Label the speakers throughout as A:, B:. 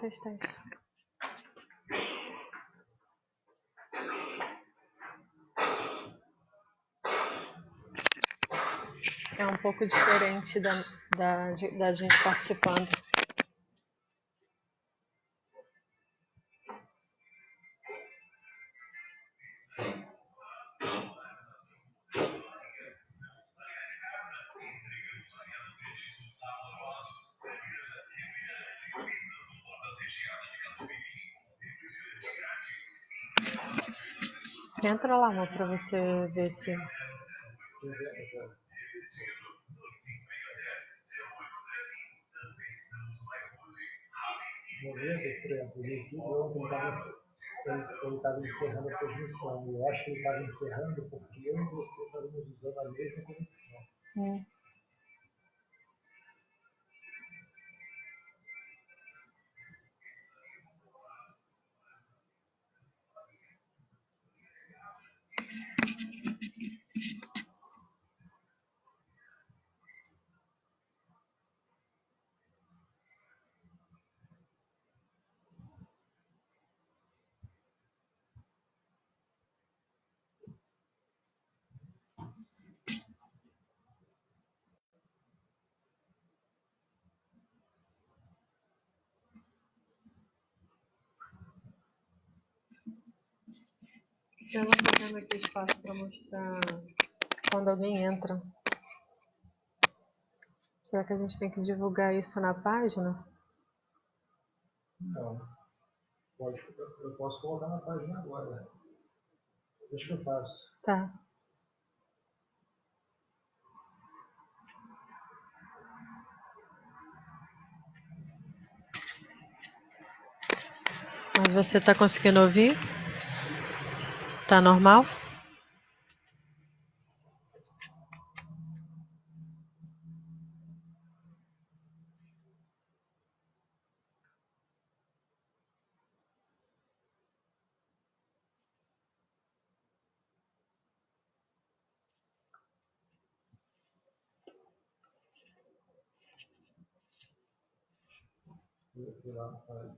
A: fez teste. É um pouco diferente da gente participando. Entra lá, amor, pra você ver se...
B: No momento, por exemplo, o YouTube ele estava encerrando a transmissão. Eu acho que ele estava encerrando porque eu e você estávamos usando a mesma conexão.
A: Eu não tô vendo aqui espaço para mostrar quando alguém entra. Será que a gente tem que divulgar isso na página?
B: Não. Eu posso colocar na página agora. Deixa que eu faço.
A: Tá. Mas você tá conseguindo ouvir? Tá normal?
B: Eu fui lá na página.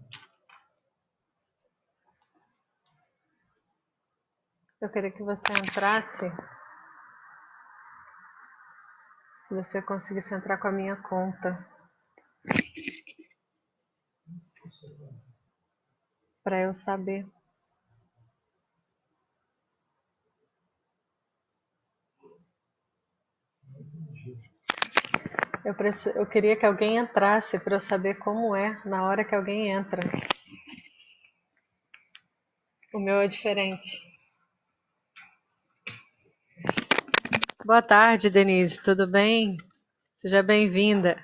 A: Eu queria que você entrasse. Se você conseguisse entrar com a minha conta. Para eu saber. Eu queria que alguém entrasse para eu saber como é na hora que alguém entra. O meu é diferente. Boa tarde, Denise. Tudo bem? Seja bem-vinda.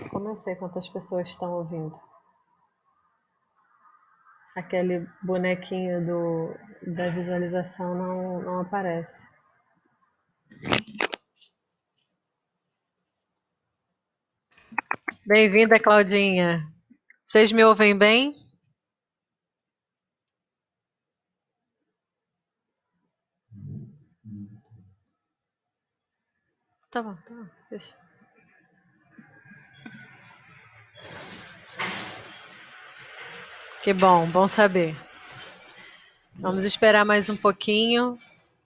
A: Como eu sei quantas pessoas estão ouvindo? Aquele bonequinho da visualização não aparece. Bem-vinda, Claudinha. Vocês me ouvem bem? Tá bom. Deixa. Que bom saber. Vamos esperar mais um pouquinho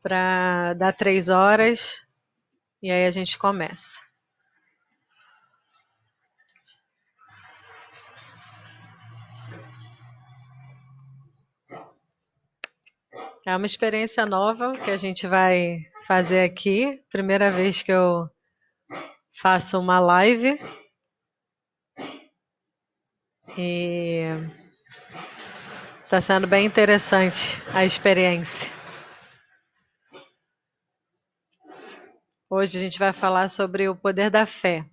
A: para dar 3 horas e aí a gente começa. É uma experiência nova que a gente vai fazer aqui. Primeira vez que eu faço uma live. E está sendo bem interessante a experiência. Hoje a gente vai falar sobre o poder da fé.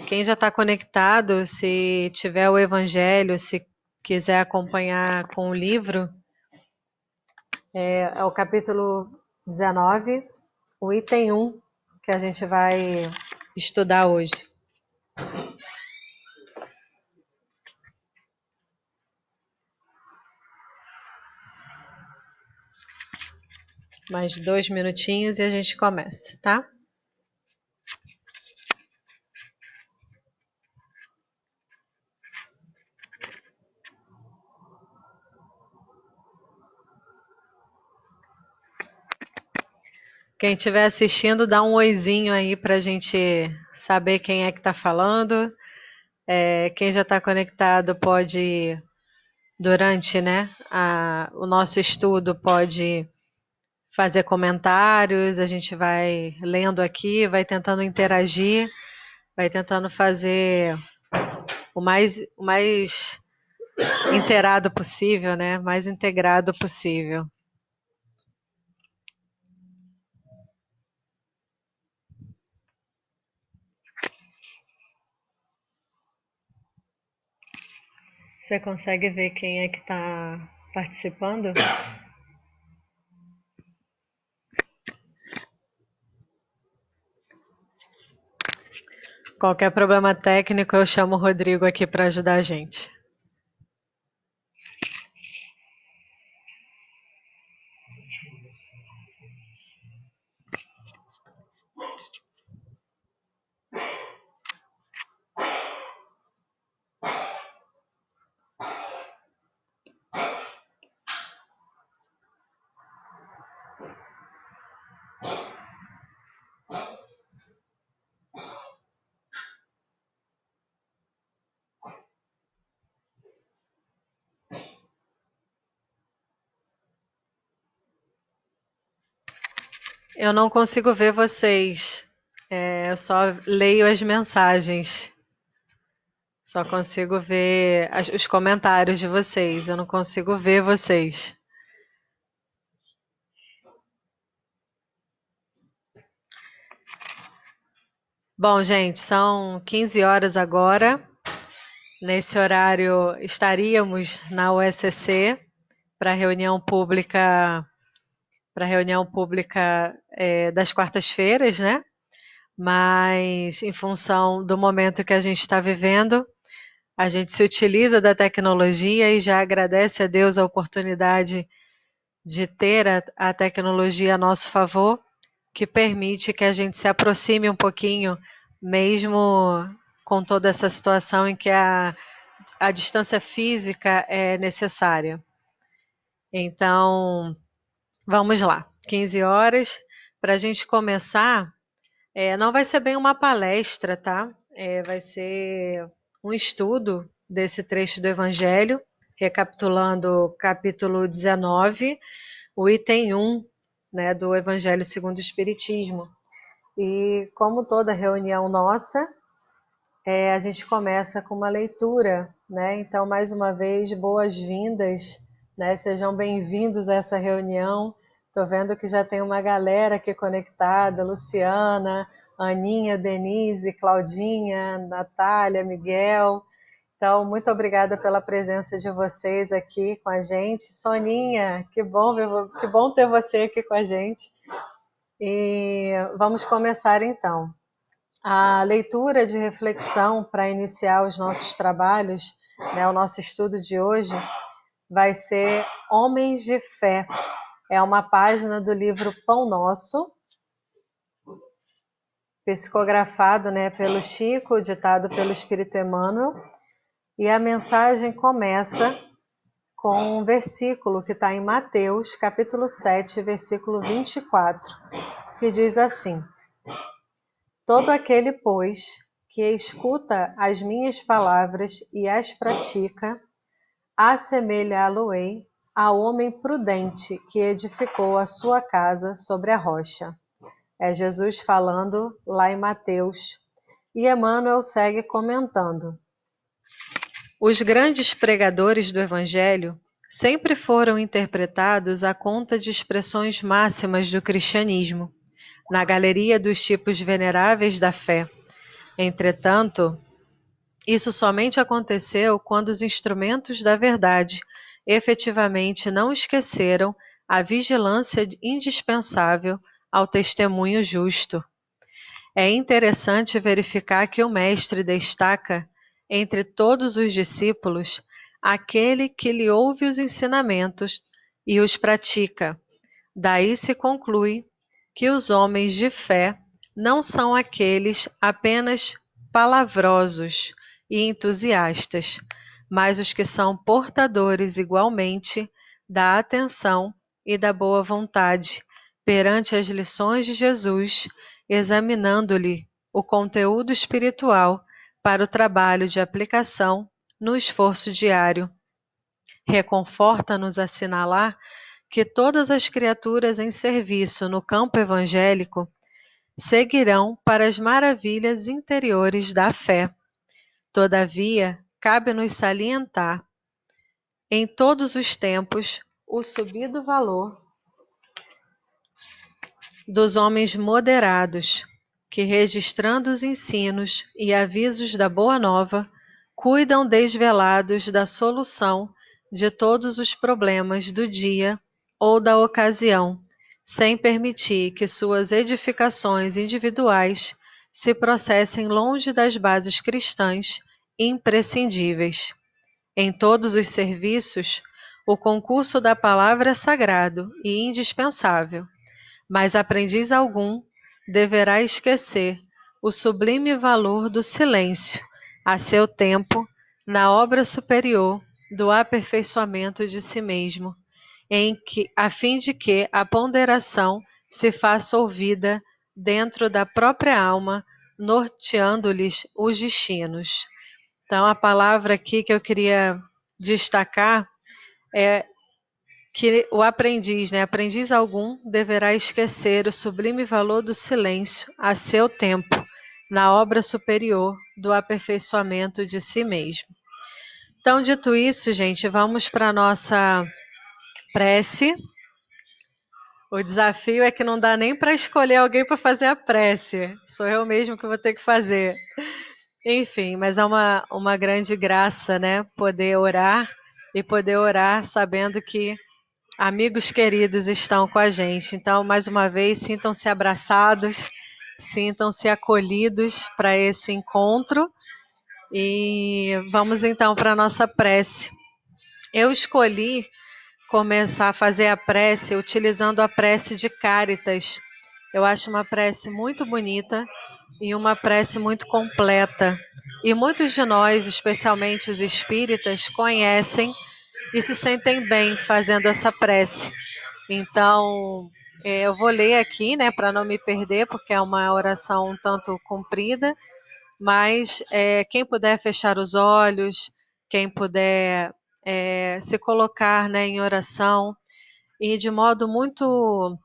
A: Quem já está conectado, se tiver o Evangelho, se quiser acompanhar com o livro, é o capítulo 19, o item 1, que a gente vai estudar hoje. Mais 2 minutinhos e a gente começa, tá? Quem estiver assistindo, dá um oizinho aí para a gente saber quem é que está falando. Quem já está conectado pode, durante, né, o nosso estudo, pode fazer comentários. A gente vai lendo aqui, vai tentando interagir, vai tentando fazer o mais inteirado possível, né, mais integrado possível. Você consegue ver quem é que está participando? Qualquer problema técnico, eu chamo o Rodrigo aqui para ajudar a gente. Eu não consigo ver vocês. Eu só leio as mensagens. Só consigo ver os comentários de vocês. Eu não consigo ver vocês. Bom, gente, são 15 horas agora. Nesse horário estaríamos na USCC para reunião pública, das quartas-feiras, né? Mas em função do momento que a gente está vivendo, a gente se utiliza da tecnologia e já agradece a Deus a oportunidade de ter a tecnologia a nosso favor, que permite que a gente se aproxime um pouquinho, mesmo com toda essa situação em que a distância física é necessária. Então, vamos lá, 15 horas. Para a gente começar, não vai ser bem uma palestra, tá? Vai ser um estudo desse trecho do Evangelho, recapitulando o capítulo 19, o item 1, né, do Evangelho segundo o Espiritismo. E como toda reunião nossa, a gente começa com uma leitura, né? Então, mais uma vez, boas-vindas, né? Sejam bem-vindos a essa reunião. Estou vendo que já tem uma galera aqui conectada, Luciana, Aninha, Denise, Claudinha, Natália, Miguel. Então, muito obrigada pela presença de vocês aqui com a gente. Soninha, que bom ter você aqui com a gente. E vamos começar então. A leitura de reflexão para iniciar os nossos trabalhos, né, o nosso estudo de hoje, vai ser Homens de Fé. É uma página do livro Pão Nosso, psicografado, né, pelo Chico, ditado pelo Espírito Emmanuel. E a mensagem começa com um versículo que está em Mateus, capítulo 7, versículo 24, que diz assim: Todo aquele, pois, que escuta as minhas palavras e as pratica, assemelhá-lo-ei ao homem prudente que edificou a sua casa sobre a rocha. É Jesus falando lá em Mateus. E Emmanuel segue comentando: Os grandes pregadores do Evangelho sempre foram interpretados à conta de expressões máximas do cristianismo, na galeria dos tipos veneráveis da fé. Entretanto, isso somente aconteceu quando os instrumentos da verdade efetivamente não esqueceram a vigilância indispensável ao testemunho justo. É interessante verificar que o Mestre destaca, entre todos os discípulos, aquele que lhe ouve os ensinamentos e os pratica. Daí se conclui que os homens de fé não são aqueles apenas palavrosos e entusiastas, mas os que são portadores igualmente da atenção e da boa vontade, perante as lições de Jesus, examinando-lhe o conteúdo espiritual para o trabalho de aplicação no esforço diário. Reconforta-nos assinalar que todas as criaturas em serviço no campo evangélico seguirão para as maravilhas interiores da fé. Todavia, cabe-nos salientar, em todos os tempos, o subido valor dos homens moderados, que, registrando os ensinos e avisos da Boa Nova, cuidam desvelados da solução de todos os problemas do dia ou da ocasião, sem permitir que suas edificações individuais se processem longe das bases cristãs imprescindíveis. Em todos os serviços, o concurso da palavra é sagrado e indispensável, mas aprendiz algum deverá esquecer o sublime valor do silêncio, a seu tempo, na obra superior do aperfeiçoamento de si mesmo, a fim de que a ponderação se faça ouvida dentro da própria alma, norteando-lhes os destinos. Então, a palavra aqui que eu queria destacar é que o aprendiz, aprendiz algum, deverá esquecer o sublime valor do silêncio a seu tempo, na obra superior do aperfeiçoamento de si mesmo. Então, dito isso, gente, vamos para a nossa prece. O desafio é que não dá nem para escolher alguém para fazer a prece. Sou eu mesmo que vou ter que fazer. Enfim, mas é uma grande graça, poder orar e poder orar sabendo que amigos queridos estão com a gente. Então, mais uma vez, sintam-se abraçados, sintam-se acolhidos para esse encontro. E vamos então para a nossa prece. Eu escolhi começar a fazer a prece utilizando a prece de Cáritas. Eu acho uma prece muito bonita e uma prece muito completa. E muitos de nós, especialmente os espíritas, conhecem e se sentem bem fazendo essa prece. Então, eu vou ler aqui, para não me perder, porque é uma oração um tanto comprida, mas quem puder fechar os olhos, quem puder se colocar, em oração e de modo muito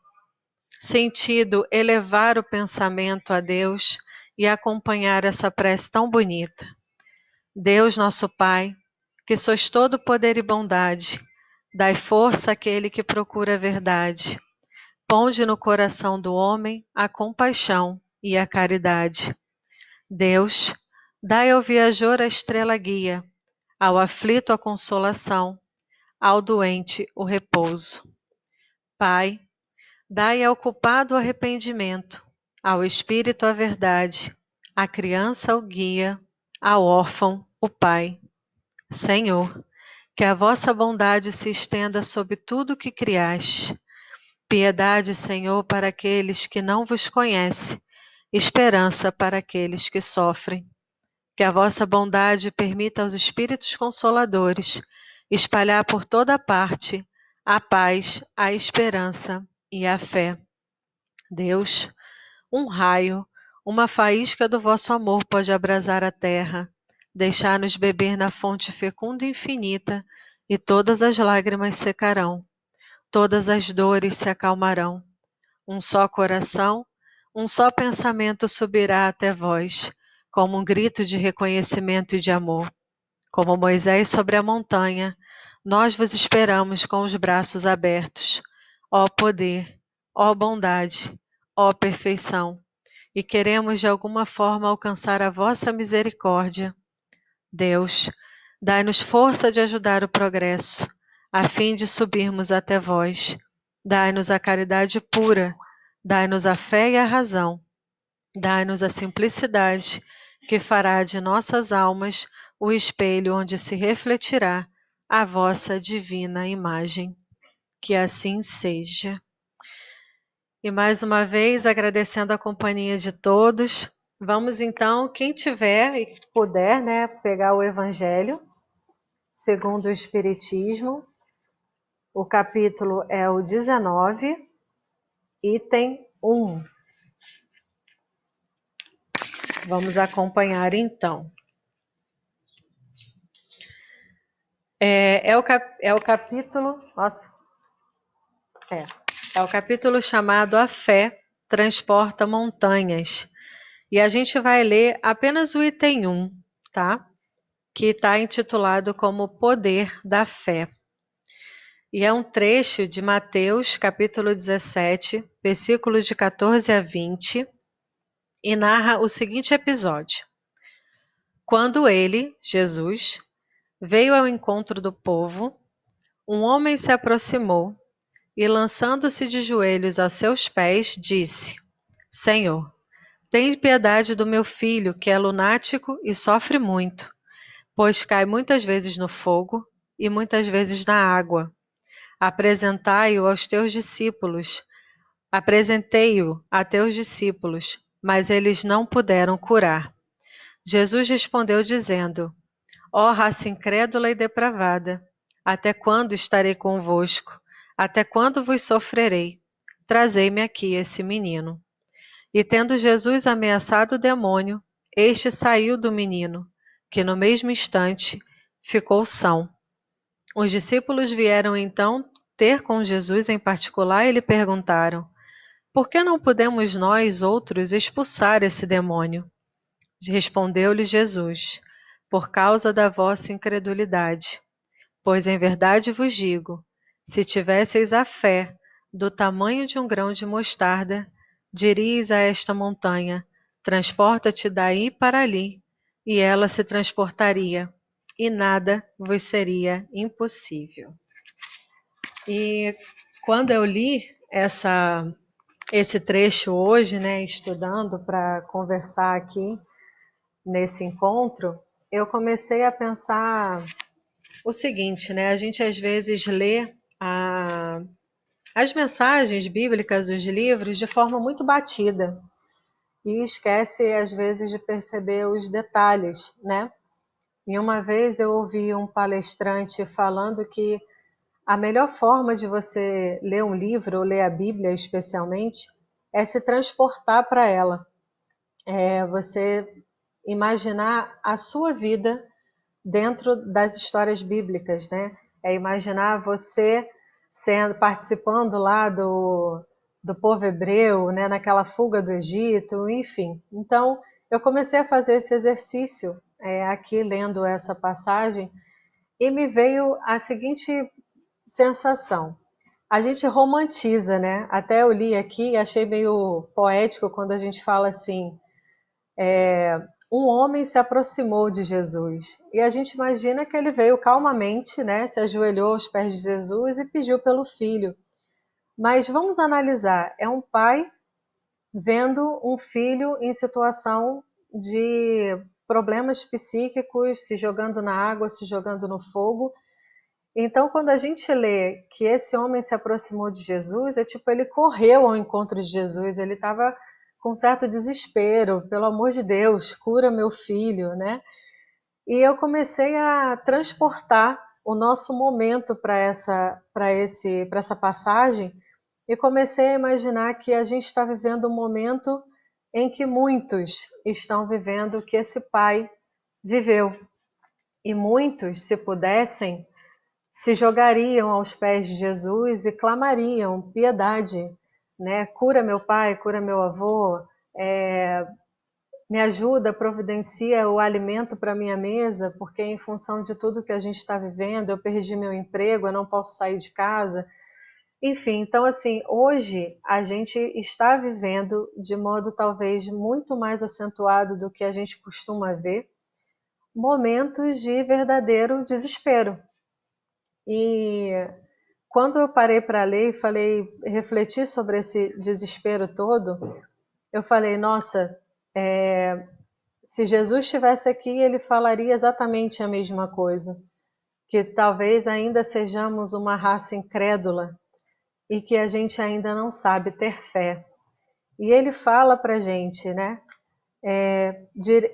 A: sentido elevar o pensamento a Deus e acompanhar essa prece tão bonita. Deus, nosso Pai, que sois todo poder e bondade, dai força àquele que procura a verdade. Ponde no coração do homem a compaixão e a caridade. Deus, dai ao viajor a estrela guia, ao aflito a consolação, ao doente o repouso. Pai, dai ao culpado o arrependimento, ao espírito a verdade, à criança o guia, ao órfão o pai. Senhor, que a vossa bondade se estenda sobre tudo o que criaste. Piedade, Senhor, para aqueles que não vos conhecem, esperança para aqueles que sofrem. Que a vossa bondade permita aos Espíritos Consoladores espalhar por toda parte a paz, a esperança e a fé. Deus, um raio, uma faísca do vosso amor pode abrasar a terra, deixar-nos beber na fonte fecunda e infinita, e todas as lágrimas secarão, todas as dores se acalmarão. Um só coração, um só pensamento subirá até vós, como um grito de reconhecimento e de amor. Como Moisés sobre a montanha, nós vos esperamos com os braços abertos. Ó poder, ó bondade, ó perfeição, e queremos de alguma forma alcançar a vossa misericórdia. Deus, dai-nos força de ajudar o progresso, a fim de subirmos até vós. Dai-nos a caridade pura, dai-nos a fé e a razão. Dai-nos a simplicidade, que fará de nossas almas o espelho onde se refletirá a vossa divina imagem. Que assim seja. E mais uma vez, agradecendo a companhia de todos. Vamos então, quem tiver e puder, pegar o Evangelho segundo o Espiritismo. O capítulo é o 19. item 1. Vamos acompanhar então. É o capítulo. Nossa. É o capítulo chamado A Fé Transporta Montanhas. E a gente vai ler apenas o item 1, tá? Que está intitulado como Poder da Fé. E é um trecho de Mateus, capítulo 17, versículos de 14 a 20, e narra o seguinte episódio. Quando ele, Jesus, veio ao encontro do povo, um homem se aproximou e, lançando-se de joelhos a seus pés, disse: Senhor, tem piedade do meu filho, que é lunático e sofre muito, pois cai muitas vezes no fogo e muitas vezes na água. Apresentai-o aos teus discípulos. Apresentei-o a teus discípulos, mas eles não puderam curar. Jesus respondeu dizendo: Ó raça incrédula e depravada, até quando estarei convosco? Até quando vos sofrerei? Trazei-me aqui esse menino. E tendo Jesus ameaçado o demônio, este saiu do menino, que no mesmo instante ficou são. Os discípulos vieram então ter com Jesus em particular e lhe perguntaram: Por que não podemos nós outros expulsar esse demônio? Respondeu-lhe Jesus: Por causa da vossa incredulidade. Pois em verdade vos digo, se tivesseis a fé do tamanho de um grão de mostarda, diríeis a esta montanha: transporta-te daí para ali, e ela se transportaria, e nada vos seria impossível. E quando eu li esse trecho hoje, né, estudando para conversar aqui nesse encontro, eu comecei a pensar o seguinte, né? A gente às vezes lê as mensagens bíblicas, os livros, de forma muito batida e esquece às vezes de perceber os detalhes, né? E uma vez eu ouvi um palestrante falando que a melhor forma de você ler um livro, ou ler a Bíblia especialmente, é se transportar para ela. É você imaginar a sua vida dentro das histórias bíblicas, né? É imaginar você participando lá do povo hebreu, né? Naquela fuga do Egito, enfim. Então, eu comecei a fazer esse exercício aqui, lendo essa passagem, e me veio a seguinte sensação. A gente romantiza, né? Até eu li aqui e achei meio poético quando a gente fala assim, um homem se aproximou de Jesus. E a gente imagina que ele veio calmamente, né? Se ajoelhou aos pés de Jesus e pediu pelo filho. Mas vamos analisar, é um pai vendo um filho em situação de problemas psíquicos, se jogando na água, se jogando no fogo. Então, quando a gente lê que esse homem se aproximou de Jesus, é tipo, ele correu ao encontro de Jesus, ele estava com certo desespero, pelo amor de Deus, cura meu filho, né? E eu comecei a transportar o nosso momento para essa passagem e comecei a imaginar que a gente está vivendo um momento em que muitos estão vivendo o que esse pai viveu. E muitos, se pudessem, se jogariam aos pés de Jesus e clamariam piedade, né? Cura meu pai, cura meu avô, me ajuda, providencia o alimento para minha mesa, porque em função de tudo que a gente está vivendo, eu perdi meu emprego, eu não posso sair de casa. Enfim, então assim, hoje a gente está vivendo de modo talvez muito mais acentuado do que a gente costuma ver, momentos de verdadeiro desespero. E quando eu parei para ler e refleti sobre esse desespero todo, eu falei, nossa, se Jesus estivesse aqui, ele falaria exatamente a mesma coisa, que talvez ainda sejamos uma raça incrédula e que a gente ainda não sabe ter fé. E ele fala para a gente, né?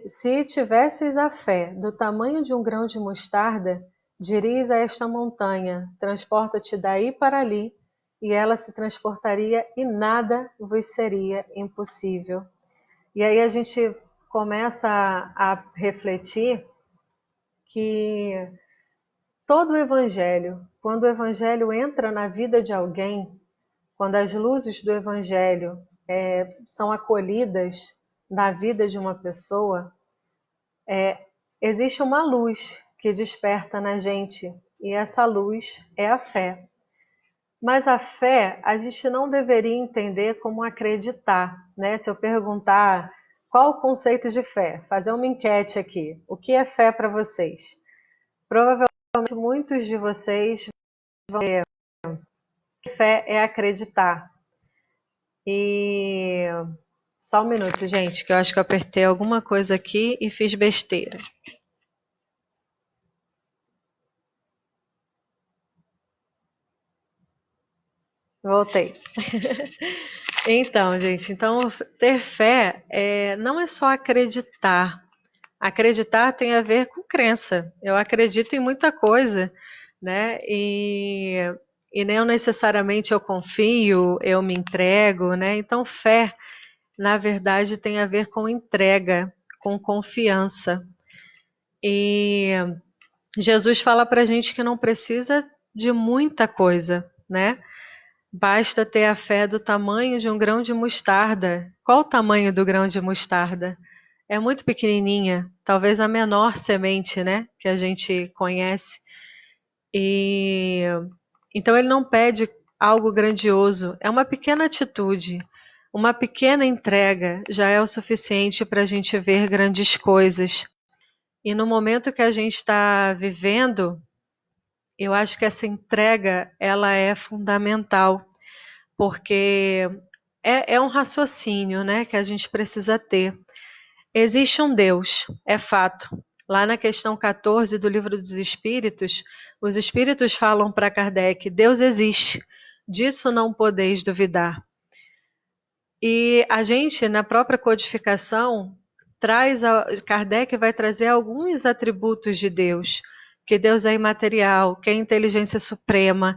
A: Se tivesseis a fé do tamanho de um grão de mostarda, diris a esta montanha, transporta-te daí para ali, e ela se transportaria e nada vos seria impossível. E aí a gente começa a refletir que todo o Evangelho, quando o Evangelho entra na vida de alguém, quando as luzes do Evangelho são acolhidas na vida de uma pessoa, existe uma luz que desperta na gente, e essa luz é a fé. Mas a fé, a gente não deveria entender como acreditar, né? Se eu perguntar qual o conceito de fé, fazer uma enquete aqui, o que é fé para vocês? Provavelmente muitos de vocês vão dizer que fé é acreditar. E só um minuto, gente, que eu acho que eu apertei alguma coisa aqui e fiz besteira. Voltei. Então, gente, ter fé não é só acreditar. Acreditar tem a ver com crença. Eu acredito em muita coisa, né? E não necessariamente eu confio, eu me entrego, né? Então, fé, na verdade, tem a ver com entrega, com confiança. E Jesus fala para a gente que não precisa de muita coisa, né? Basta ter a fé do tamanho de um grão de mostarda. Qual o tamanho do grão de mostarda? É muito pequenininha, talvez a menor semente, né, que a gente conhece. E então ele não pede algo grandioso, é uma pequena atitude, uma pequena entrega já é o suficiente para a gente ver grandes coisas. E no momento que a gente está vivendo, eu acho que essa entrega ela é fundamental, porque é um raciocínio, né, que a gente precisa ter. Existe um Deus, é fato. Lá na questão 14 do Livro dos Espíritos, os Espíritos falam para Kardec: Deus existe, disso não podeis duvidar. E a gente, na própria codificação, Kardec vai trazer alguns atributos de Deus, que Deus é imaterial, que é inteligência suprema,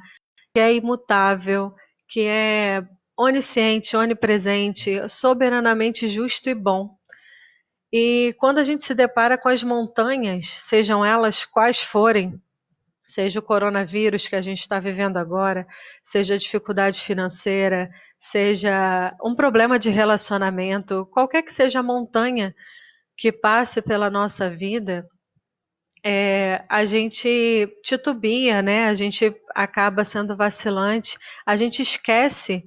A: que é imutável, que é onisciente, onipresente, soberanamente justo e bom. E quando a gente se depara com as montanhas, sejam elas quais forem, seja o coronavírus que a gente está vivendo agora, seja a dificuldade financeira, seja um problema de relacionamento, qualquer que seja a montanha que passe pela nossa vida, a gente titubia, né? A gente acaba sendo vacilante, a gente esquece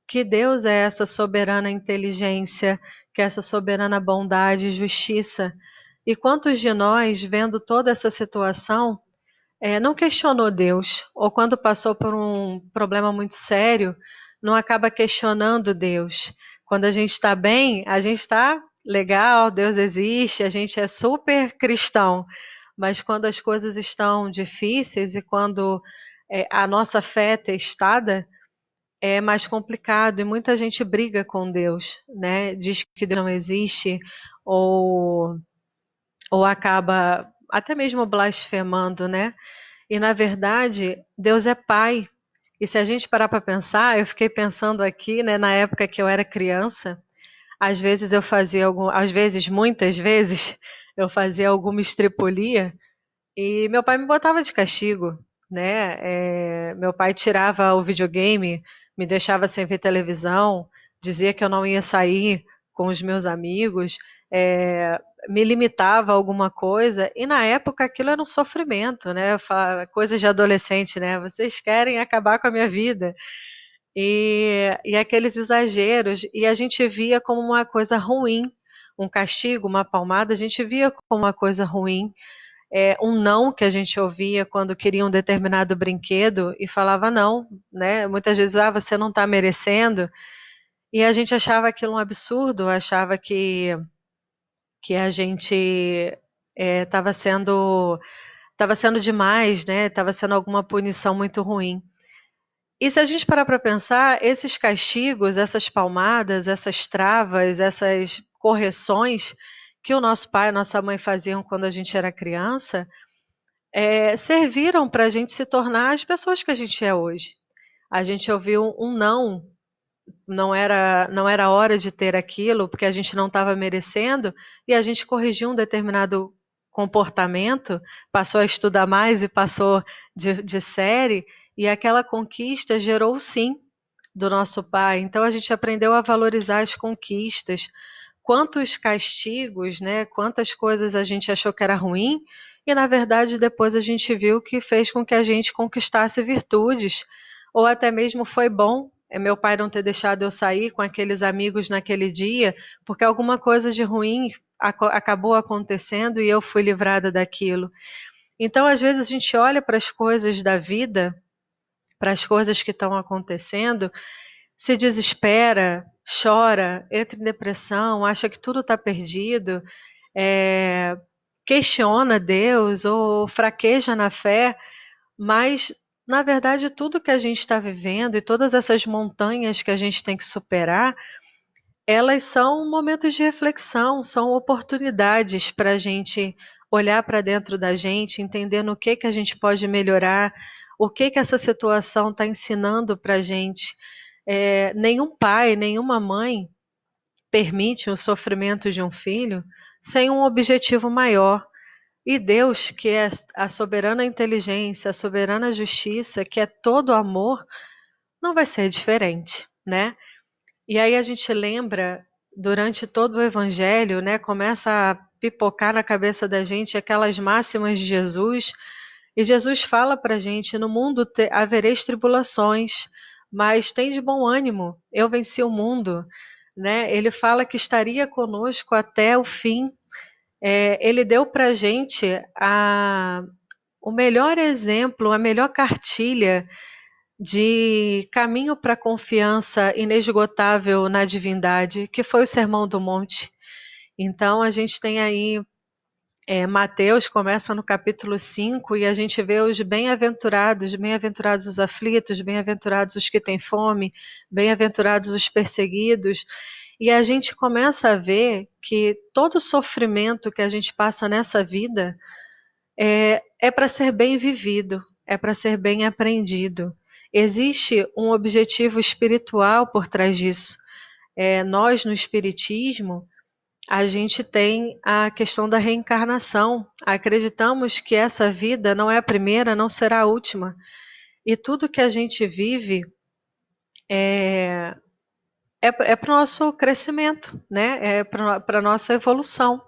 A: que Deus é essa soberana inteligência, que é essa soberana bondade e justiça. E quantos de nós, vendo toda essa situação, não questionou Deus, ou quando passou por um problema muito sério, não acaba questionando Deus. Quando a gente está bem, a gente está legal, Deus existe, a gente é super cristão. Mas quando as coisas estão difíceis e quando a nossa fé é testada, é mais complicado e muita gente briga com Deus, né? Diz que Deus não existe ou, ou acaba até mesmo blasfemando, né? E na verdade, Deus é Pai. E se a gente parar para pensar, eu fiquei pensando aqui, né, na época que eu era criança, às vezes eu fazia às vezes, muitas vezes, eu fazia alguma estripulia e meu pai me botava de castigo, né? Meu pai tirava o videogame, me deixava sem ver televisão, dizia que eu não ia sair com os meus amigos, me limitava a alguma coisa, e na época aquilo era um sofrimento, né? Coisas de adolescente, né? Vocês querem acabar com a minha vida. E aqueles exageros, e a gente via como uma coisa ruim, um castigo, uma palmada, a gente via como uma coisa ruim, um não que a gente ouvia quando queria um determinado brinquedo e falava não, né? Muitas vezes, você não está merecendo, e a gente achava aquilo um absurdo, achava que a gente estava sendo demais, né? Estava sendo alguma punição muito ruim. E se a gente parar para pensar, esses castigos, essas palmadas, essas travas, essas correções que o nosso pai e a nossa mãe faziam quando a gente era criança, serviram para a gente se tornar as pessoas que a gente é hoje. a gente ouviu um não, não era hora de ter aquilo, porque a gente não estava merecendo, e a gente corrigiu um determinado comportamento, passou a estudar mais e passou de série, e aquela conquista gerou o sim do nosso pai. Então a gente aprendeu a valorizar as conquistas. Quantos castigos, né? Quantas coisas a gente achou que era ruim, e na verdade depois a gente viu que fez com que a gente conquistasse virtudes, ou até mesmo foi bom meu pai não ter deixado eu sair com aqueles amigos naquele dia, porque alguma coisa de ruim acabou acontecendo e eu fui livrada daquilo. Então, às vezes, a gente olha para as coisas da vida, para as coisas que estão acontecendo, se desespera, chora, entra em depressão, acha que tudo está perdido, é, questiona Deus ou fraqueja na fé, mas na verdade tudo que a gente está vivendo e todas essas montanhas que a gente tem que superar, elas são momentos de reflexão, são oportunidades para a gente olhar para dentro da gente, entender no que a gente pode melhorar, o que essa situação está ensinando para a gente. Nenhum pai, nenhuma mãe permite o sofrimento de um filho sem um objetivo maior. E Deus, que é a soberana inteligência, a soberana justiça, que é todo amor, não vai ser diferente, né? E aí a gente lembra, durante todo o evangelho, né, começa a pipocar na cabeça da gente aquelas máximas de Jesus, e Jesus fala pra gente: no mundo havereis tribulações, mas tem de bom ânimo, eu venci o mundo, né? Ele fala que estaria conosco até o fim. Ele deu pra gente o melhor exemplo, a melhor cartilha de caminho para a confiança inesgotável na divindade, que foi o Sermão do Monte. Então a gente tem aí Mateus começa no capítulo 5 e a gente vê os bem-aventurados os aflitos, bem-aventurados os que têm fome, bem-aventurados os perseguidos. E a gente começa a ver que todo sofrimento que a gente passa nessa vida é para ser bem vivido, é para ser bem aprendido. Existe um objetivo espiritual por trás disso. Nós, no Espiritismo, a gente tem a questão da reencarnação. Acreditamos que essa vida não é a primeira, não será a última. E tudo que a gente vive é para o nosso crescimento, né? É para a nossa evolução.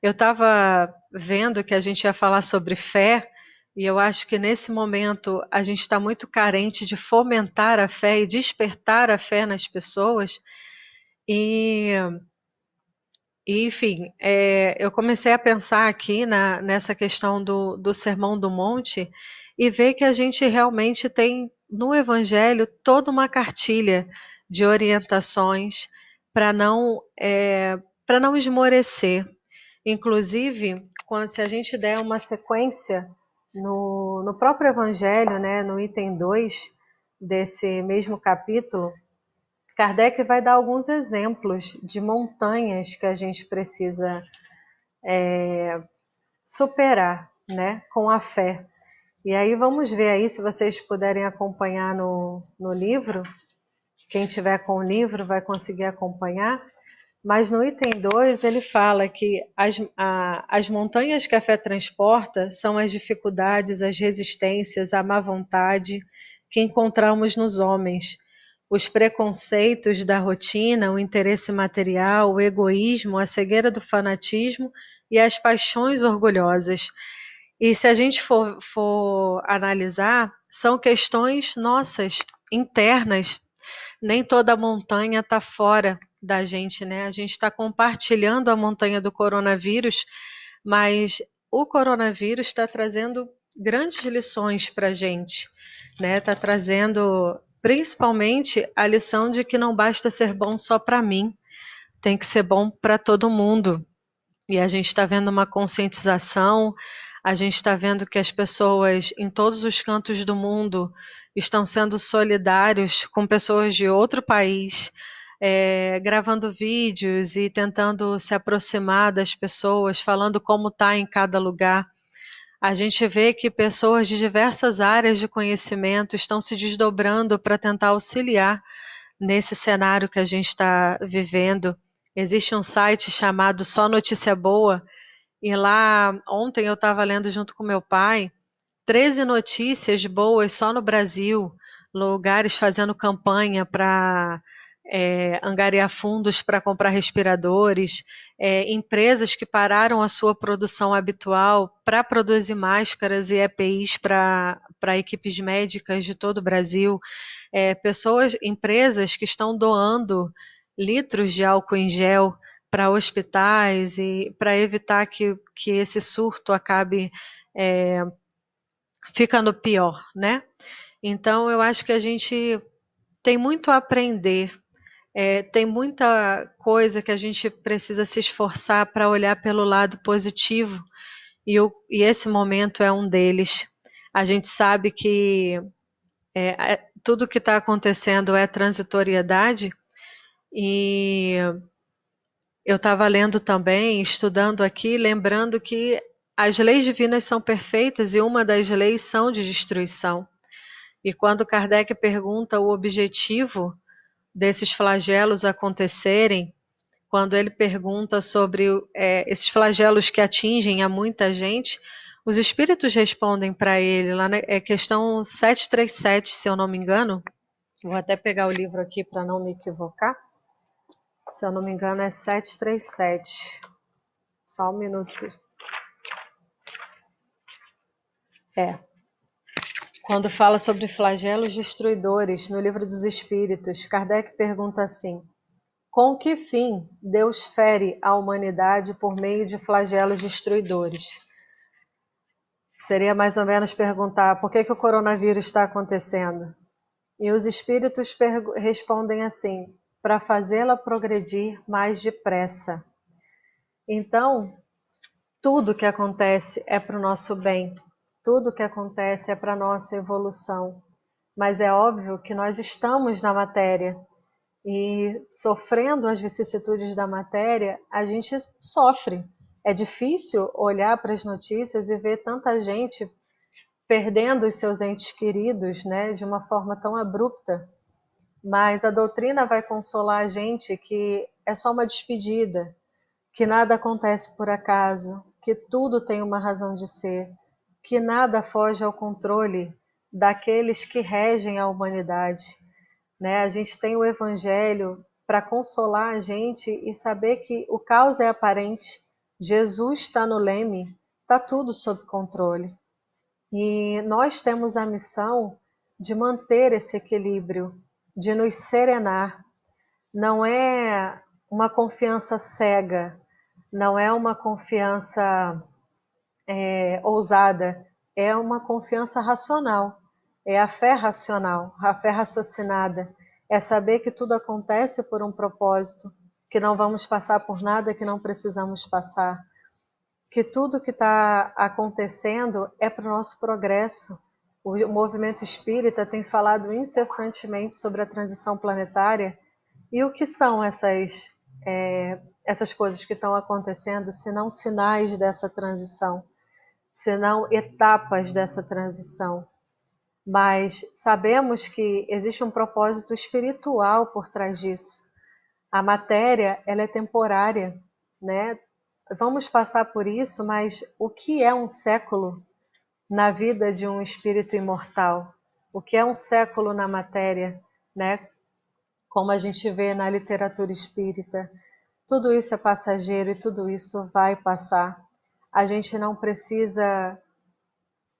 A: Eu estava vendo que a gente ia falar sobre fé, e eu acho que nesse momento a gente está muito carente de fomentar a fé e despertar a fé nas pessoas. E, enfim, eu comecei a pensar aqui nessa questão do Sermão do Monte e ver que a gente realmente tem no Evangelho toda uma cartilha de orientações para não esmorecer. Inclusive, se a gente der uma sequência no próprio Evangelho, né, no item 2 desse mesmo capítulo, Kardec vai dar alguns exemplos de montanhas que a gente precisa superar, né, com a fé. E aí vamos ver aí, se vocês puderem acompanhar no livro, quem tiver com o livro vai conseguir acompanhar. Mas no item 2 ele fala que as montanhas que a fé transporta são as dificuldades, as resistências, a má vontade que encontramos nos homens, os preconceitos da rotina, o interesse material, o egoísmo, a cegueira do fanatismo e as paixões orgulhosas. E se a gente for analisar, são questões nossas, internas. Nem toda montanha está fora da gente, né? A gente está compartilhando a montanha do coronavírus, mas o coronavírus está trazendo grandes lições para a gente, né? Está trazendo principalmente a lição de que não basta ser bom só para mim, tem que ser bom para todo mundo. E a gente está vendo uma conscientização, a gente está vendo que as pessoas em todos os cantos do mundo estão sendo solidários com pessoas de outro país, gravando vídeos e tentando se aproximar das pessoas, falando como está em cada lugar. A gente vê que pessoas de diversas áreas de conhecimento estão se desdobrando para tentar auxiliar nesse cenário que a gente está vivendo. Existe um site chamado Só Notícia Boa, e lá ontem eu estava lendo junto com meu pai 13 notícias boas só no Brasil, lugares fazendo campanha para angariar fundos para comprar respiradores, empresas que pararam a sua produção habitual para produzir máscaras e EPIs para equipes médicas de todo o Brasil, empresas que estão doando litros de álcool em gel para hospitais e para evitar que esse surto acabe ficando pior, né? Então, eu acho que a gente tem muito a aprender, tem muita coisa que a gente precisa se esforçar para olhar pelo lado positivo, e esse momento é um deles. A gente sabe que tudo que está acontecendo é transitoriedade, e eu estava lendo também, estudando aqui, lembrando que as leis divinas são perfeitas e uma das leis são de destruição. E quando Kardec pergunta o objetivo desses flagelos acontecerem, quando ele pergunta sobre esses flagelos que atingem a muita gente, os espíritos respondem para ele, lá na questão 737, se eu não me engano. Vou até pegar o livro aqui para não me equivocar. Se eu não me engano, é 737. Só um minuto. Quando fala sobre flagelos destruidores no Livro dos Espíritos, Kardec pergunta assim: com que fim Deus fere a humanidade por meio de flagelos destruidores? Seria mais ou menos perguntar por que o coronavírus está acontecendo? E os espíritos respondem assim: para fazê-la progredir mais depressa. Então, tudo que acontece é para o nosso bem, tudo que acontece é para a nossa evolução. Mas é óbvio que nós estamos na matéria e, sofrendo as vicissitudes da matéria, a gente sofre. É difícil olhar para as notícias e ver tanta gente perdendo os seus entes queridos, né, de uma forma tão abrupta. Mas a doutrina vai consolar a gente que é só uma despedida, que nada acontece por acaso, que tudo tem uma razão de ser, que nada foge ao controle daqueles que regem a humanidade, né? A gente tem o Evangelho para consolar a gente e saber que o caos é aparente, Jesus está no leme, está tudo sob controle. E nós temos a missão de manter esse equilíbrio, de nos serenar. Não é uma confiança cega, não é uma confiança ousada, é uma confiança racional, é a fé racional, a fé raciocinada, é saber que tudo acontece por um propósito, que não vamos passar por nada que não precisamos passar, que tudo que está acontecendo é para o nosso progresso. O movimento espírita tem falado incessantemente sobre a transição planetária, e o que são essas coisas que estão acontecendo, se não sinais dessa transição, se não etapas dessa transição. Mas sabemos que existe um propósito espiritual por trás disso. A matéria, ela é temporária, né? Vamos passar por isso, mas o que é um século na vida de um espírito imortal? O que é um século na matéria, né? Como a gente vê na literatura espírita. Tudo isso é passageiro e tudo isso vai passar. A gente não precisa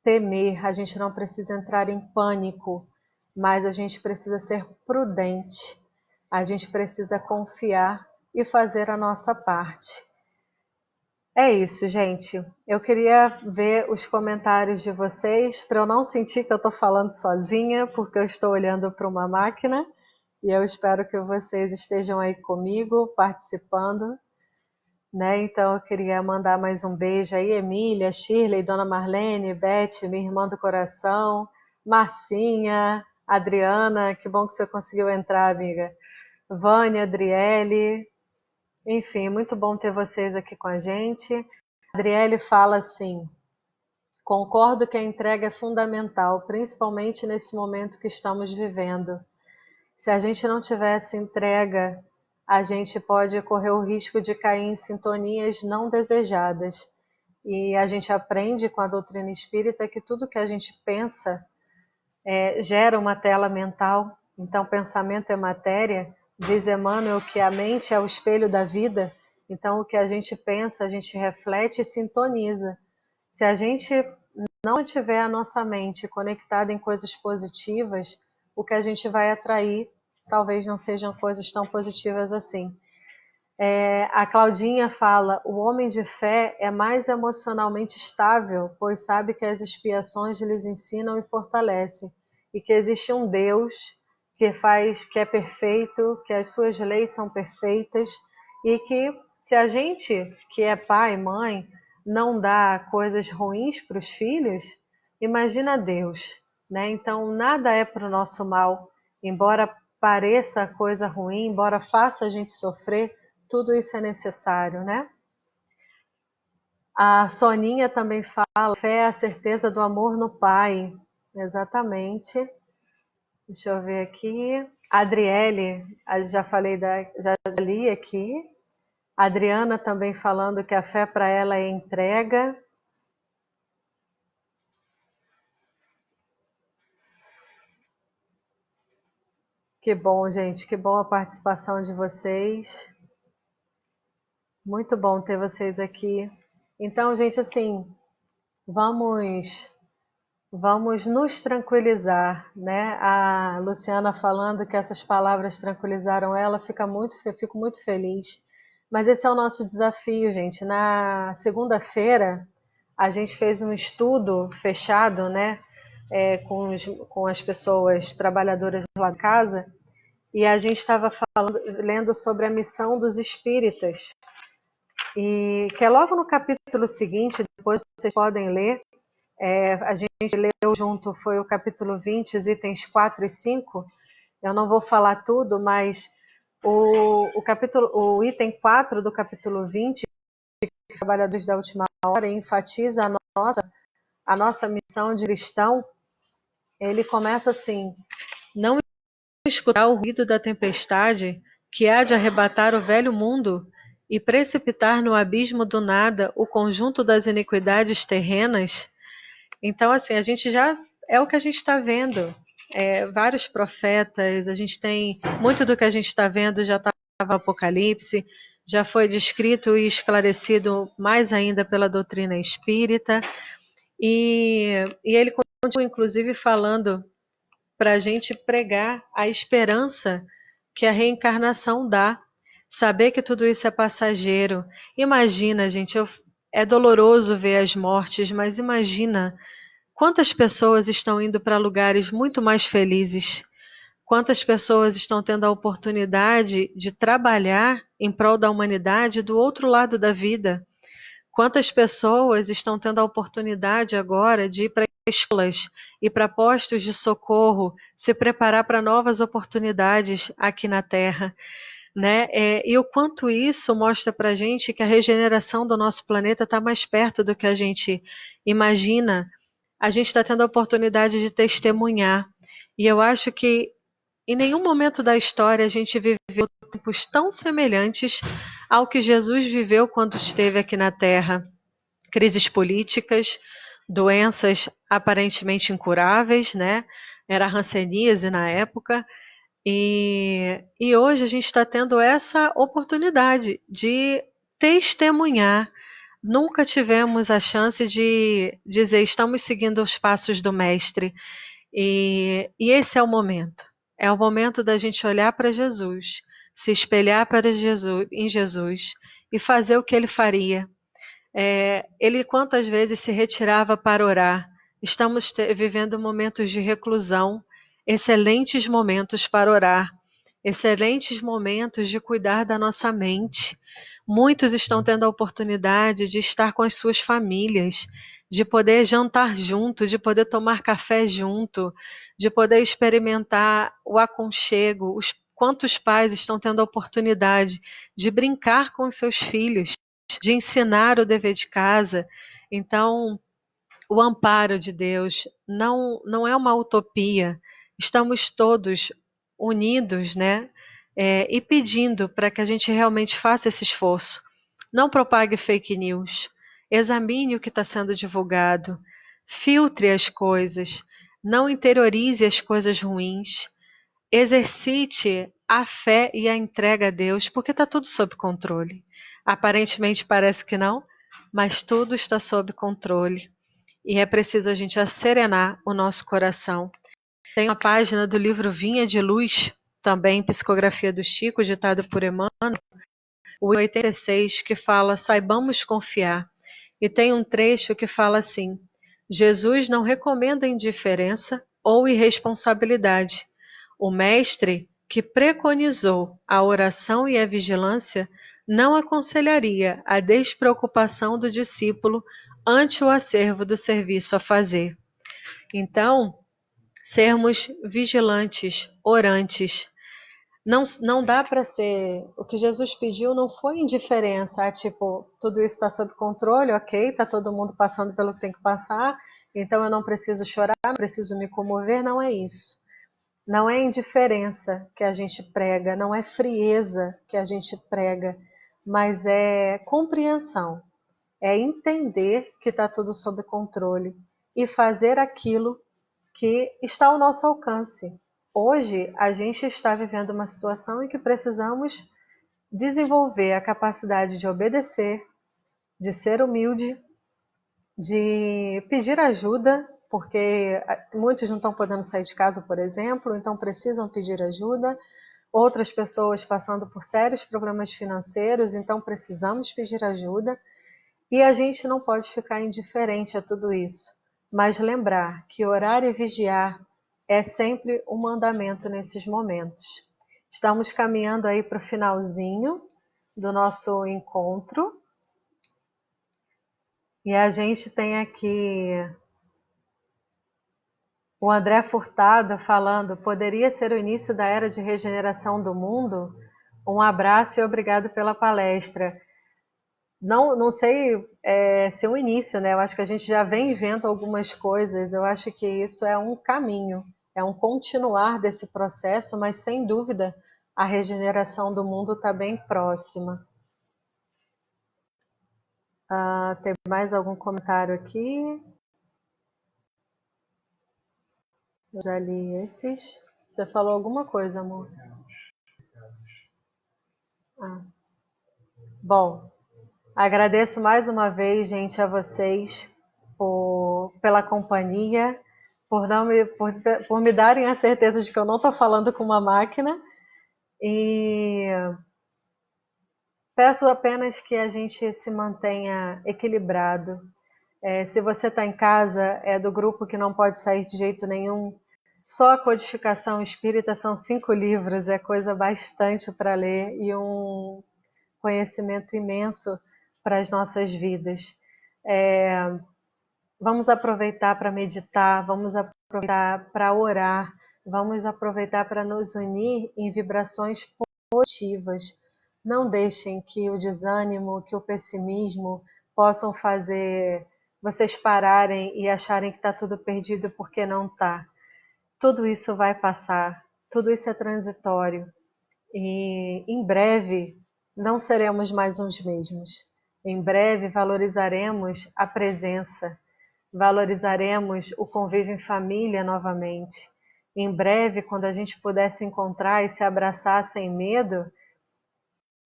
A: temer, a gente não precisa entrar em pânico, mas a gente precisa ser prudente. A gente precisa confiar e fazer a nossa parte. É isso, gente. Eu queria ver os comentários de vocês para eu não sentir que eu estou falando sozinha, porque eu estou olhando para uma máquina. E eu espero que vocês estejam aí comigo, participando, né? Então eu queria mandar mais um beijo aí, Emília, Shirley, Dona Marlene, Beth, minha irmã do coração, Marcinha, Adriana, que bom que você conseguiu entrar, amiga. Vânia, Adriele, enfim, muito bom ter vocês aqui com a gente. A Adriele fala assim: Concordo que a entrega é fundamental, principalmente nesse momento que estamos vivendo. Se a gente não tivesse entrega, a gente pode correr o risco de cair em sintonias não desejadas. E a gente aprende com a doutrina espírita que tudo que a gente pensa gera uma tela mental. Então, pensamento é matéria. Diz Emmanuel que a mente é o espelho da vida. Então, o que a gente pensa, a gente reflete e sintoniza. Se a gente não tiver a nossa mente conectada em coisas positivas, o que a gente vai atrair talvez não sejam coisas tão positivas assim. A Claudinha fala: o homem de fé é mais emocionalmente estável, pois sabe que as expiações lhes ensinam e fortalecem, e que existe um Deus que é perfeito, que as suas leis são perfeitas, e que se a gente, que é pai, mãe, não dá coisas ruins para os filhos, imagina Deus, né? Então nada é para o nosso mal, embora pareça coisa ruim, embora faça a gente sofrer, tudo isso é necessário, né? A Soninha também fala: fé é a certeza do amor no Pai. Exatamente. Deixa eu ver aqui. A Adriele, já falei já li aqui. A Adriana também falando que a fé para ela é entrega. Que bom, gente, que bom a participação de vocês. Muito bom ter vocês aqui. Então, gente, assim, vamos nos tranquilizar, né? A Luciana falando que essas palavras tranquilizaram ela, fico muito feliz. Mas esse é o nosso desafio, gente. Na segunda-feira, a gente fez um estudo fechado, né? Com as pessoas trabalhadoras lá de casa, e a gente estava lendo sobre a missão dos espíritas. E que é logo no capítulo seguinte, depois vocês podem ler. A gente leu junto, foi o capítulo 20, os itens 4 e 5. Eu não vou falar tudo, mas o item 4 do capítulo 20, Trabalhadores da Última Hora, enfatiza a nossa missão de cristão. Ele começa assim: não escutar o ruído da tempestade que há de arrebatar o velho mundo e precipitar no abismo do nada o conjunto das iniquidades terrenas. Então, assim, a gente já é o que a gente está vendo. Vários profetas, a gente tem muito do que a gente está vendo já estava no Apocalipse, já foi descrito e esclarecido mais ainda pela doutrina espírita, e ele continua, inclusive, falando para a gente pregar a esperança que a reencarnação dá, saber que tudo isso é passageiro. Imagina, gente, é doloroso ver as mortes, mas imagina quantas pessoas estão indo para lugares muito mais felizes? Quantas pessoas estão tendo a oportunidade de trabalhar em prol da humanidade do outro lado da vida? Quantas pessoas estão tendo a oportunidade agora de ir para escolas e para postos de socorro, se preparar para novas oportunidades aqui na Terra, né? E o quanto isso mostra para a gente que a regeneração do nosso planeta está mais perto do que a gente imagina. A gente está tendo a oportunidade de testemunhar. E eu acho que em nenhum momento da história a gente viveu tempos tão semelhantes ao que Jesus viveu quando esteve aqui na Terra. Crises políticas, doenças aparentemente incuráveis, né? Era a hanseníase na época. E hoje a gente está tendo essa oportunidade de testemunhar. Nunca tivemos a chance de dizer: estamos seguindo os passos do Mestre. E esse é o momento. É o momento da gente olhar para Jesus, se espelhar em Jesus e fazer o que ele faria. Ele quantas vezes se retirava para orar. Estamos vivendo momentos de reclusão, excelentes momentos para orar, excelentes momentos de cuidar da nossa mente. Muitos estão tendo a oportunidade de estar com as suas famílias, de poder jantar junto, de poder tomar café junto, de poder experimentar o aconchego. Quantos pais estão tendo a oportunidade de brincar com seus filhos, de ensinar o dever de casa? Então, o amparo de Deus, não é uma utopia. Estamos todos unidos, né? E pedindo para que a gente realmente faça esse esforço. Não propague fake news. Examine o que está sendo divulgado. Filtre as coisas. Não interiorize as coisas ruins. Exercite a fé e a entrega a Deus, porque está tudo sob controle. Aparentemente parece que não, mas tudo está sob controle. E é preciso a gente asserenar o nosso coração. Tem uma página do livro Vinha de Luz, também psicografia do Chico, ditado por Emmanuel, o 86, que fala: saibamos confiar. E tem um trecho que fala assim: Jesus não recomenda indiferença ou irresponsabilidade. O mestre, que preconizou a oração e a vigilância, não aconselharia a despreocupação do discípulo ante o acervo do serviço a fazer. Então, sermos vigilantes, orantes. Não dá para ser. O que Jesus pediu não foi indiferença, tipo, tudo isso está sob controle, ok, está todo mundo passando pelo que tem que passar, então eu não preciso chorar, não preciso me comover, não é isso. Não é indiferença que a gente prega, não é frieza que a gente prega, mas é compreensão, é entender que está tudo sob controle e fazer aquilo que está ao nosso alcance. Hoje, a gente está vivendo uma situação em que precisamos desenvolver a capacidade de obedecer, de ser humilde, de pedir ajuda, porque muitos não estão podendo sair de casa, por exemplo, então precisam pedir ajuda. Outras pessoas passando por sérios problemas financeiros, então precisamos pedir ajuda. E a gente não pode ficar indiferente a tudo isso, mas lembrar que orar e vigiar é sempre um mandamento nesses momentos. Estamos caminhando aí para o finalzinho do nosso encontro e a gente tem aqui o André Furtado falando: poderia ser o início da era de regeneração do mundo? Um abraço e obrigado pela palestra. Não sei se é um início, né? Eu acho que a gente já vem vendo algumas coisas. Eu acho que isso é um caminho, é um continuar desse processo, mas sem dúvida a regeneração do mundo está bem próxima. Tem mais algum comentário aqui? Eu já li esses. Você falou alguma coisa, amor? Bom, agradeço mais uma vez, gente, a vocês pela companhia, por me darem a certeza de que eu não estou falando com uma máquina. E peço apenas que a gente se mantenha equilibrado. Se você está em casa, é do grupo que não pode sair de jeito nenhum. Só a codificação espírita são 5 livros, é coisa bastante para ler e um conhecimento imenso para as nossas vidas. Vamos aproveitar para meditar, vamos aproveitar para orar, vamos aproveitar para nos unir em vibrações positivas. Não deixem que o desânimo, que o pessimismo possam fazer vocês pararem e acharem que está tudo perdido porque não está. Tudo isso vai passar, tudo isso é transitório e em breve não seremos mais os mesmos. Em breve valorizaremos a presença, valorizaremos o convívio em família novamente. Em breve, quando a gente puder se encontrar e se abraçar sem medo,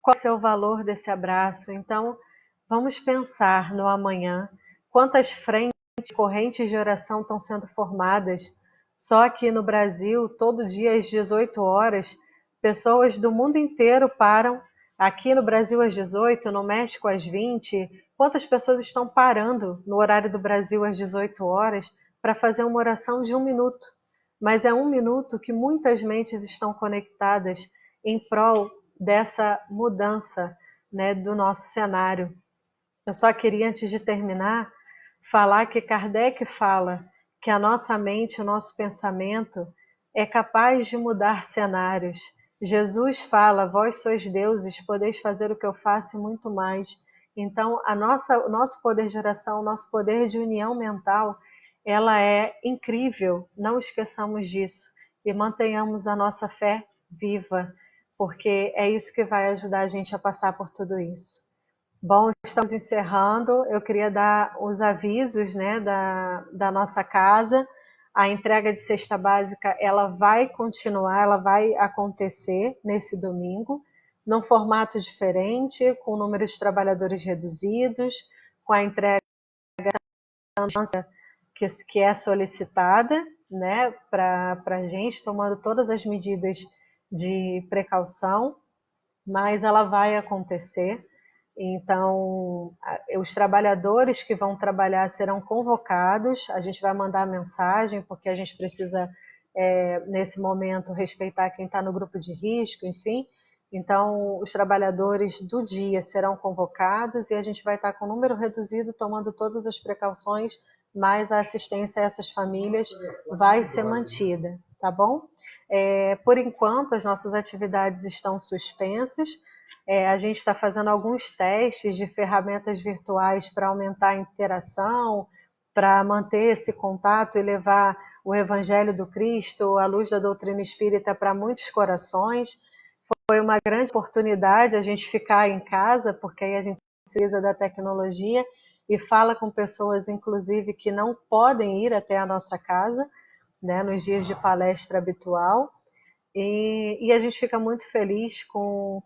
A: qual é o valor desse abraço? Então, vamos pensar no amanhã. Quantas frentes, correntes de oração estão sendo formadas? Só aqui no Brasil, todo dia às 18 horas, pessoas do mundo inteiro param. Aqui no Brasil às 18, no México às 20. Quantas pessoas estão parando no horário do Brasil às 18 horas para fazer uma oração de 1 minuto? Mas é 1 minuto que muitas mentes estão conectadas em prol dessa mudança, né, do nosso cenário. Eu só queria, antes de terminar, falar que Kardec fala que a nossa mente, o nosso pensamento é capaz de mudar cenários. Jesus fala: vós sois deuses, podeis fazer o que eu faço e muito mais. Então, o nosso poder de oração, o nosso poder de união mental, ela é incrível. Não esqueçamos disso e mantenhamos a nossa fé viva, porque é isso que vai ajudar a gente a passar por tudo isso. Bom, estamos encerrando. Eu queria dar os avisos, né, da nossa casa. A entrega de cesta básica, ela vai continuar, ela vai acontecer nesse domingo, num formato diferente, com o número de trabalhadores reduzidos, com a entrega que é solicitada, né, para a gente, tomando todas as medidas de precaução, mas ela vai acontecer. Então, os trabalhadores que vão trabalhar serão convocados, a gente vai mandar mensagem, porque a gente precisa, nesse momento, respeitar quem está no grupo de risco, enfim. Então, os trabalhadores do dia serão convocados e a gente vai estar com número reduzido, tomando todas as precauções, mas a assistência a essas famílias vai ser mantida, tá bom? Por enquanto, as nossas atividades estão suspensas. A gente está fazendo alguns testes de ferramentas virtuais para aumentar a interação, para manter esse contato e levar o Evangelho do Cristo, a luz da doutrina espírita para muitos corações. Foi uma grande oportunidade a gente ficar em casa, porque aí a gente precisa da tecnologia e fala com pessoas, inclusive, que não podem ir até a nossa casa, né, nos dias de palestra habitual. E a gente fica muito feliz com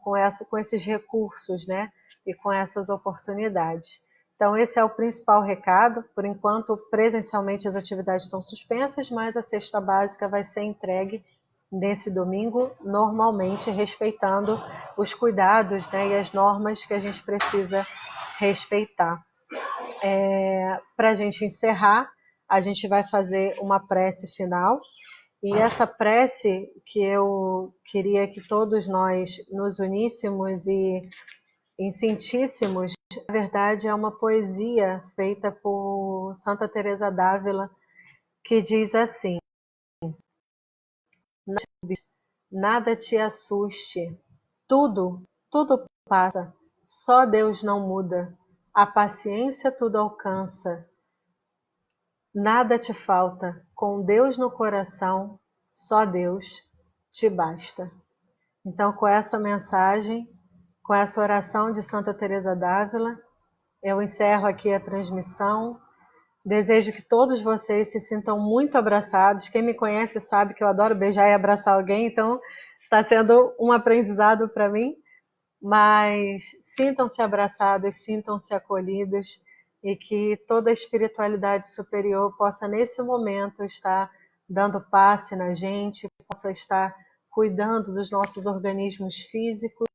A: esses recursos, né? E com essas oportunidades. Então, esse é o principal recado. Por enquanto, presencialmente as atividades estão suspensas, mas a cesta básica vai ser entregue nesse domingo, normalmente respeitando os cuidados, né, e as normas que a gente precisa respeitar. Para a gente encerrar, a gente vai fazer uma prece final. E essa prece que eu queria que todos nós nos uníssemos e sentíssemos, na verdade é uma poesia feita por Santa Teresa d'Ávila, que diz assim: nada te assuste, tudo passa, só Deus não muda, a paciência tudo alcança, nada te falta, com Deus no coração, só Deus te basta. Então, com essa mensagem, com essa oração de Santa Teresa d'Ávila, eu encerro aqui a transmissão. Desejo que todos vocês se sintam muito abraçados. Quem me conhece sabe que eu adoro beijar e abraçar alguém, então está sendo um aprendizado para mim. Mas sintam-se abraçados, sintam-se acolhidos e que toda a espiritualidade superior possa, nesse momento, estar dando passe na gente, possa estar cuidando dos nossos organismos físicos,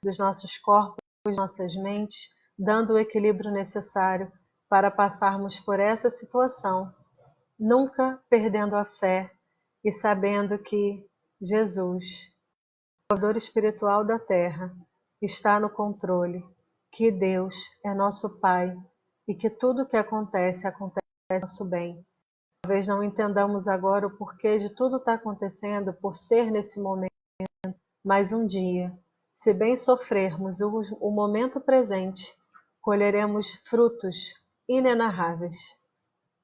A: dos nossos corpos, das nossas mentes, dando o equilíbrio necessário para passarmos por essa situação, nunca perdendo a fé e sabendo que Jesus, o Salvador espiritual da Terra, está no controle, que Deus é nosso Pai e que tudo o que acontece para o nosso bem. Talvez não entendamos agora o porquê de tudo estar acontecendo por ser nesse momento, mas um dia, se bem sofrermos o momento presente, colheremos frutos inenarráveis.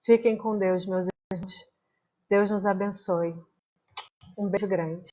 A: Fiquem com Deus, meus irmãos. Deus nos abençoe. Um beijo grande.